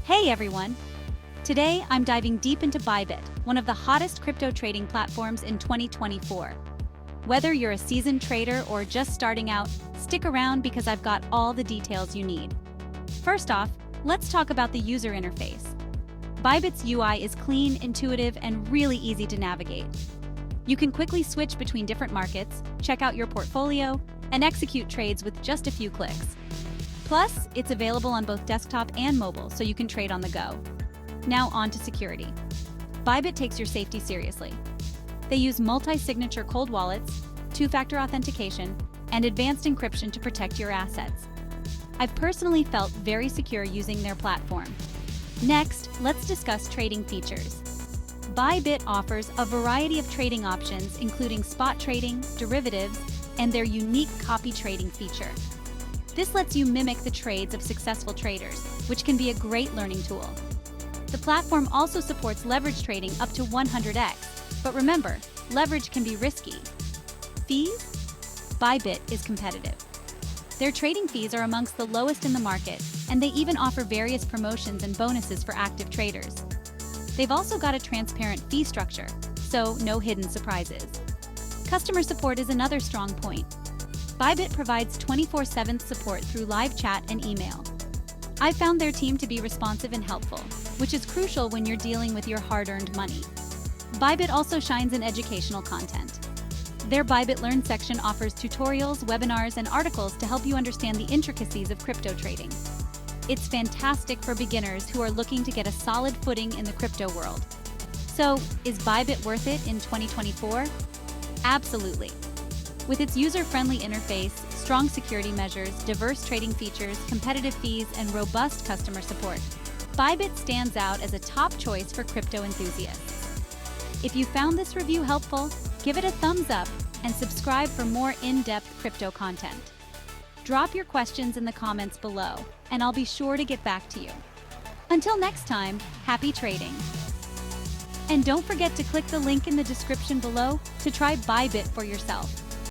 Hey everyone! Today I'm diving deep into Bybit, one of the hottest crypto trading platforms in 2024. Whether you're a seasoned trader or just starting out, stick around because I've got all the details you need. First off, let's talk about the user interface. Bybit's UI is clean, intuitive, and really easy to navigate. You can quickly switch between different markets, check out your portfolio, and execute trades with just a few clicks. Plus, it's available on both desktop and mobile, so you can trade on the go. Now on to security. Bybit takes your safety seriously. They use multi-signature cold wallets, two-factor authentication, and advanced encryption to protect your assets. I've personally felt very secure using their platform. Next, let's discuss trading features. Bybit offers a variety of trading options, including spot trading, derivatives, and their unique copy trading feature. This lets you mimic the trades of successful traders, which can be a great learning tool. The platform also supports leverage trading up to 100x, but remember, leverage can be risky. Fees? Bybit is competitive. Their trading fees are amongst the lowest in the market, and they even offer various promotions and bonuses for active traders. They've also got a transparent fee structure, so no hidden surprises. Customer support is another strong point. Bybit provides 24/7 support through live chat and email. I've found their team to be responsive and helpful, which is crucial when you're dealing with your hard-earned money. Bybit also shines in educational content. Their Bybit Learn section offers tutorials, webinars, and articles to help you understand the intricacies of crypto trading. It's fantastic for beginners who are looking to get a solid footing in the crypto world. So, is Bybit worth it in 2024? Absolutely. With its user-friendly interface, strong security measures, diverse trading features, competitive fees, and robust customer support, Bybit stands out as a top choice for crypto enthusiasts. If you found this review helpful, give it a thumbs up and subscribe for more in-depth crypto content. Drop your questions in the comments below, and I'll be sure to get back to you. Until next time, happy trading! And don't forget to click the link in the description below to try Bybit for yourself.